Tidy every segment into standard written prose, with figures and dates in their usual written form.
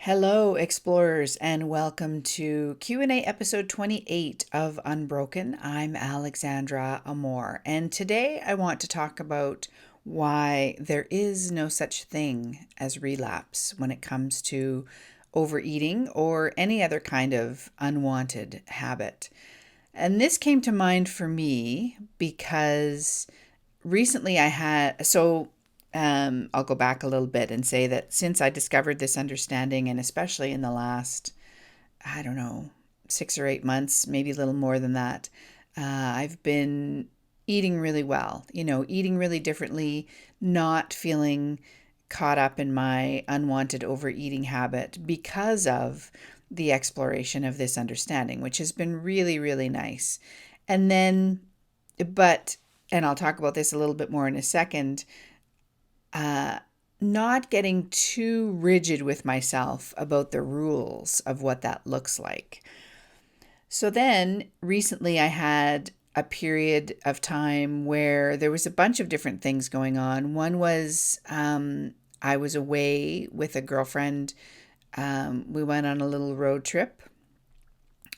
Hello, explorers, and welcome to Q&A episode 28 of Unbroken. I'm Alexandra Amor, and today I want to talk about why there is no such thing as relapse when it comes to overeating or any other kind of unwanted habit. And this came to mind for me because recently I'll go back a little bit and say that since I discovered this understanding, and especially in the last, I don't know, 6 or 8 months, maybe a little more than that, I've been eating really well, eating really differently, not feeling caught up in my unwanted overeating habit because of the exploration of this understanding, which has been really, really nice. And then, but, and I'll talk about this a little bit more in a second, uh, not getting too rigid with myself about the rules of what that looks like. So then recently I had a period of time where there was a bunch of different things going on. One was I was away with a girlfriend. We went on a little road trip.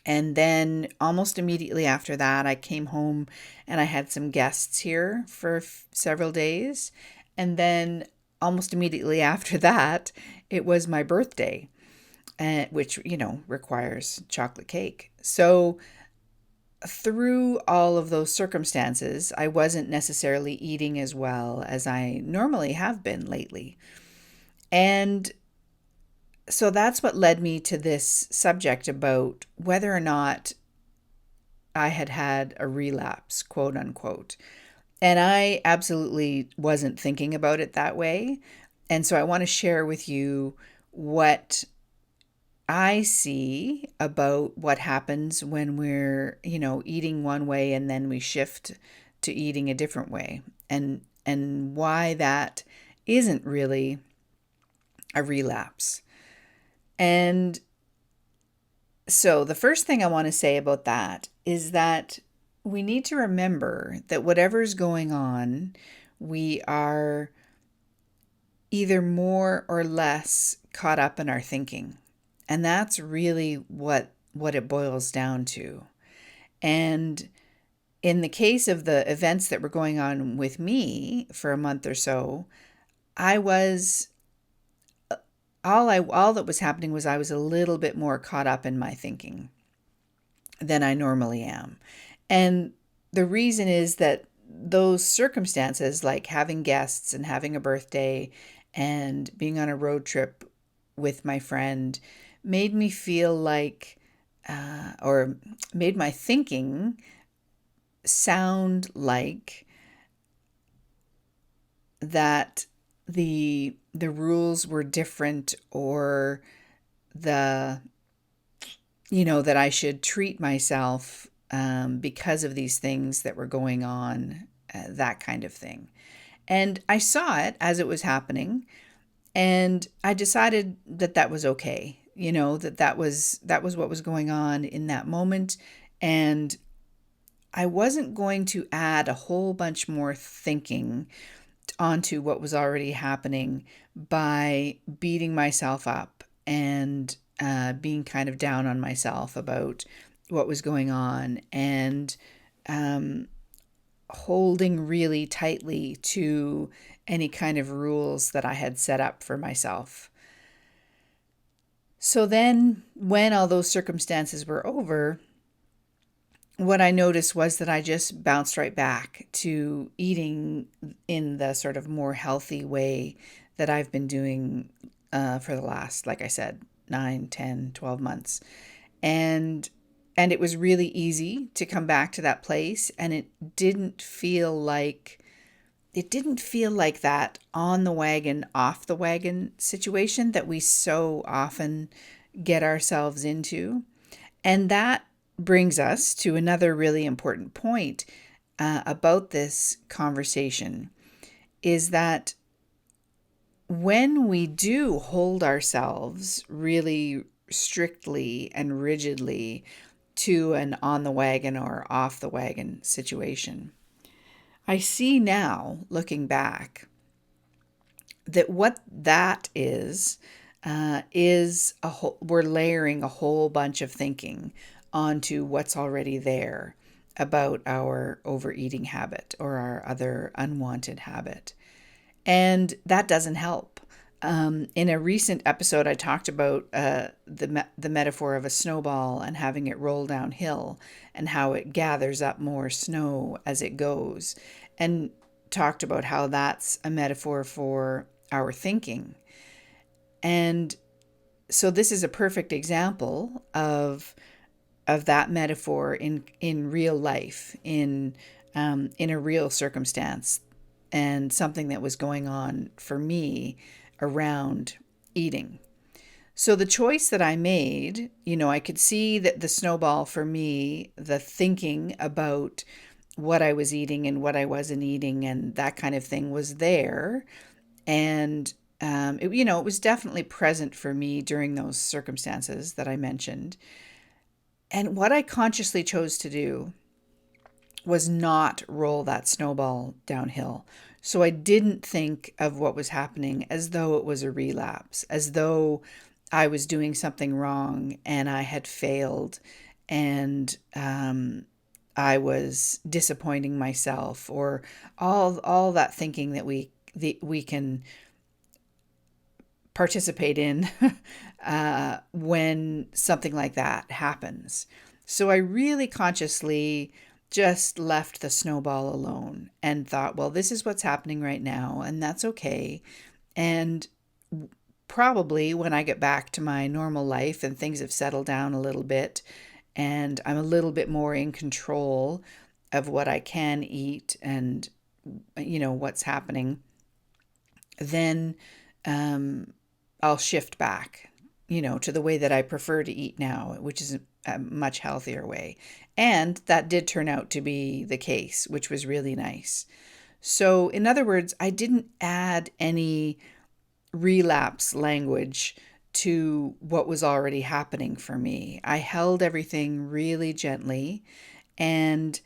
And then almost immediately after that, I came home and I had some guests here for several days. And then almost immediately after that, it was my birthday, which, requires chocolate cake. So through all of those circumstances, I wasn't necessarily eating as well as I normally have been lately. And so that's what led me to this subject about whether or not I had had a relapse, quote unquote. And I absolutely wasn't thinking about it that way. And so I want to share with you what I see about what happens when we're, eating one way and then we shift to eating a different way, and why that isn't really a relapse. And so the first thing I want to say about that is that we need to remember that whatever's going on, we are either more or less caught up in our thinking. And that's really what it boils down to. And in the case of the events that were going on with me for a month or so, I was all that was happening was I was a little bit more caught up in my thinking than I normally am. And the reason is that those circumstances, like having guests and having a birthday and being on a road trip with my friend, made me feel like, or made my thinking sound like that the rules were different, or the that I should treat myself because of these things that were going on, that kind of thing. And I saw it as it was happening, and I decided that that was okay. That was what was going on in that moment, and I wasn't going to add a whole bunch more thinking onto what was already happening by beating myself up and being kind of down on myself about what was going on, and um, holding really tightly to any kind of rules that I had set up for myself. So then, when all those circumstances were over, what I noticed was that I just bounced right back to eating in the sort of more healthy way that I've been doing for the last, like I said, 9, 10, 12 months. And it was really easy to come back to that place, and it didn't feel like that on the wagon, off the wagon situation that we so often get ourselves into. And that brings us to another really important point about this conversation, is that when we do hold ourselves really strictly and rigidly to an on the wagon or off the wagon situation, I see now, looking back, that what that is is we're layering a whole bunch of thinking onto what's already there about our overeating habit or our other unwanted habit. And that doesn't help. In a recent episode, I talked about the metaphor of a snowball and having it roll downhill and how it gathers up more snow as it goes, and talked about how that's a metaphor for our thinking. And so this is a perfect example of that metaphor in real life, in a real circumstance, and something that was going on for me around eating. So the choice that I made, I could see that the snowball for me, the thinking about what I was eating and what I wasn't eating and that kind of thing was there. And it was definitely present for me during those circumstances that I mentioned. And what I consciously chose to do was not roll that snowball downhill. So I didn't think of what was happening as though it was a relapse, as though I was doing something wrong and I had failed, and I was disappointing myself, or all that thinking that we can participate in when something like that happens. So I really consciously just left the snowball alone and thought, well, this is what's happening right now, and that's okay. And probably when I get back to my normal life and things have settled down a little bit and I'm a little bit more in control of what I can eat and what's happening, then I'll shift back, to the way that I prefer to eat now, which is a much healthier way. And that did turn out to be the case, which was really nice. So, in other words, I didn't add any relapse language to what was already happening for me. I held everything really gently and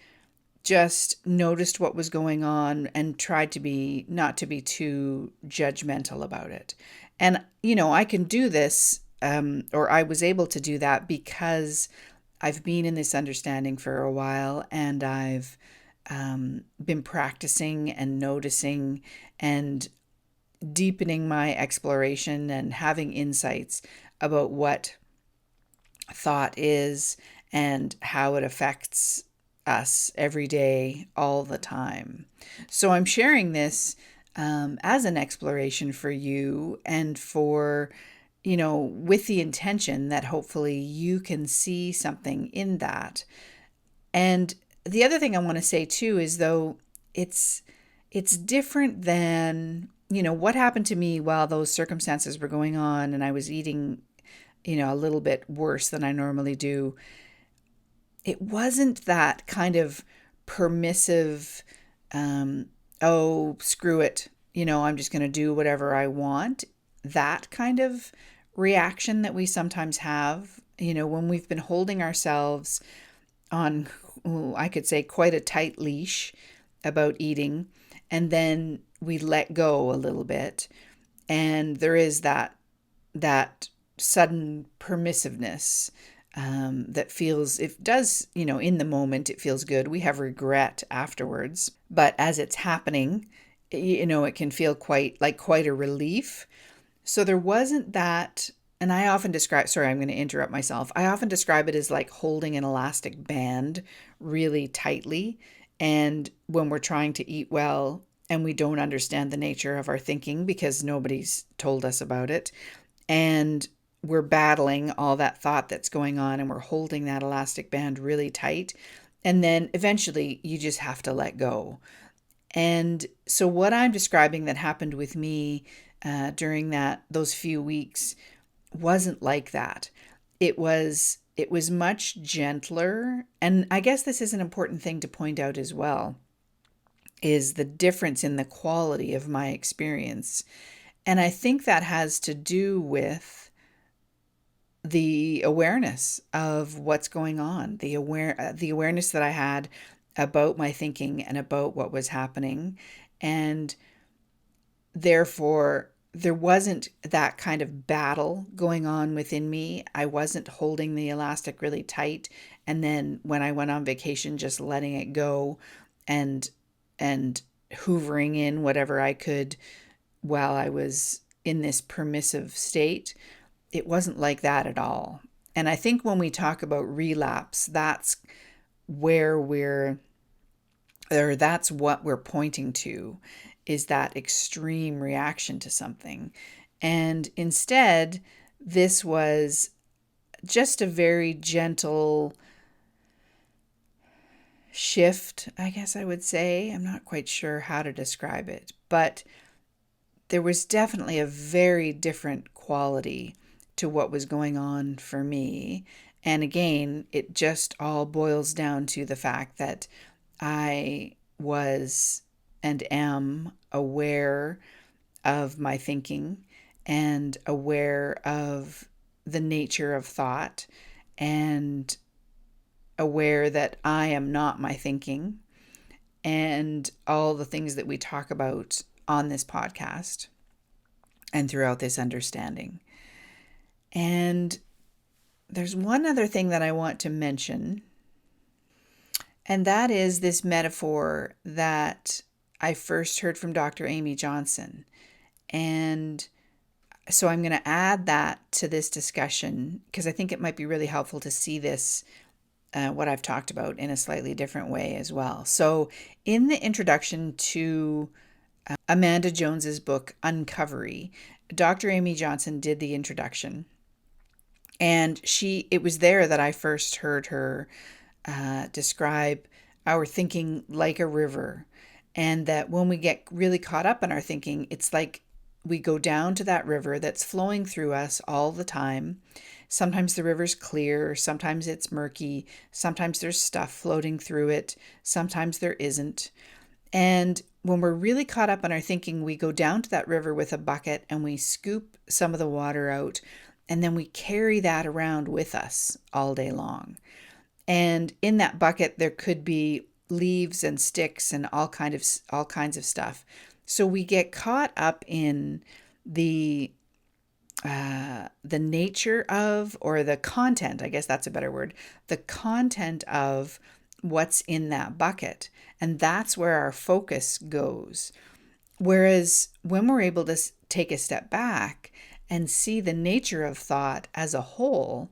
just noticed what was going on and tried to be not to be too judgmental about it. And I can do this, or I was able to do that because I've been in this understanding for a while, and I've been practicing and noticing and deepening my exploration and having insights about what thought is and how it affects us every day, all the time. So I'm sharing this as an exploration for you, and with the intention that hopefully you can see something in that. And the other thing I want to say too is, though, it's different than, what happened to me while those circumstances were going on and I was eating, a little bit worse than I normally do. It wasn't that kind of permissive, oh, screw it, I'm just going to do whatever I want. That kind of reaction that we sometimes have, when we've been holding ourselves on, I could say, quite a tight leash about eating, and then we let go a little bit, and there is that sudden permissiveness that feels, it does, in the moment, it feels good. We have regret afterwards, but as it's happening, it can feel quite a relief. So there wasn't that. And I often describe, sorry, I'm going to interrupt myself. I often describe it as like holding an elastic band really tightly. And when we're trying to eat well and we don't understand the nature of our thinking because nobody's told us about it, and we're battling all that thought that's going on, and we're holding that elastic band really tight. And then eventually you just have to let go. And so what I'm describing that happened with me during those few weeks wasn't like that. It was much gentler. And I guess this is an important thing to point out as well, is the difference in the quality of my experience. And I think that has to do with the awareness of what's going on, the awareness that I had about my thinking and about what was happening. And therefore, there wasn't that kind of battle going on within me. I wasn't holding the elastic really tight, and then when I went on vacation, just letting it go and and hoovering in whatever I could while I was in this permissive state. It wasn't like that at all. And I think when we talk about relapse, where we're that's what we're pointing to, is that extreme reaction to something. And instead, this was just a very gentle shift, I guess I would say. I'm not quite sure how to describe it, but there was definitely a very different quality to what was going on for me. And again, it just all boils down to the fact that I was and am aware of my thinking and aware of the nature of thought and aware that I am not my thinking and all the things that we talk about on this podcast and throughout this understanding. And there's one other thing that I want to mention, and that is this metaphor that I first heard from Dr. Amy Johnson. And so I'm going to add that to this discussion because I think it might be really helpful to see this, what I've talked about, in a slightly different way as well. So in the introduction to Amanda Jones's book, Uncovery, Dr. Amy Johnson did the introduction. And it was there that I first heard her describe our thinking like a river. And that when we get really caught up in our thinking, it's like we go down to that river that's flowing through us all the time. Sometimes the river's clear, sometimes it's murky, sometimes there's stuff floating through it, sometimes there isn't. And when we're really caught up in our thinking, we go down to that river with a bucket and we scoop some of the water out, and then we carry that around with us all day long. And in that bucket, there could be leaves and sticks and all kinds of stuff. So we get caught up in the nature of, or the content, I guess that's a better word, the content of what's in that bucket. And that's where our focus goes. Whereas when we're able to take a step back and see the nature of thought as a whole,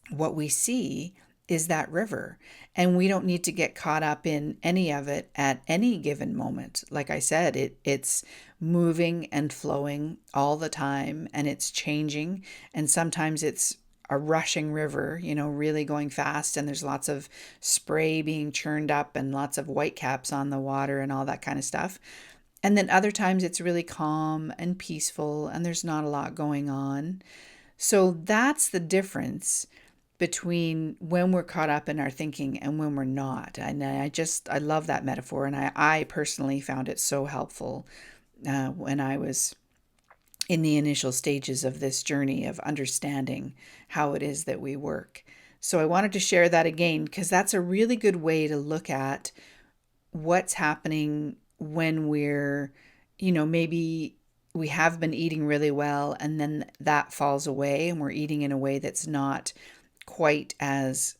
what we see is that river. And we don't need to get caught up in any of it at any given moment. Like I said, it's moving and flowing all the time, and it's changing. And sometimes it's a rushing river, really going fast, and there's lots of spray being churned up and lots of whitecaps on the water and all that kind of stuff. And then other times it's really calm and peaceful and there's not a lot going on. So that's the difference between when we're caught up in our thinking and when we're not. And I love that metaphor. And I personally found it so helpful when I was in the initial stages of this journey of understanding how it is that we work. So I wanted to share that again, because that's a really good way to look at what's happening when we're, maybe we have been eating really well and then that falls away and we're eating in a way that's not quite as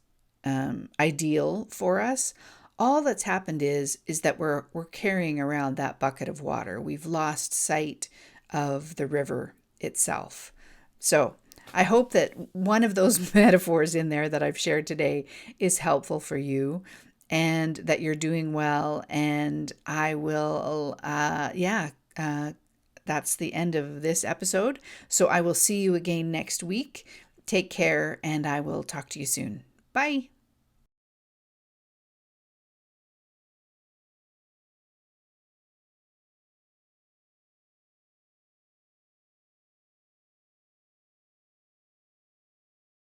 ideal for us. All that's happened is that we're carrying around that bucket of water. We've lost sight of the river itself. So I hope that one of those metaphors in there that I've shared today is helpful for you and that you're doing well. And I will, that's the end of this episode. So I will see you again next week. Take care, and I will talk to you soon. Bye.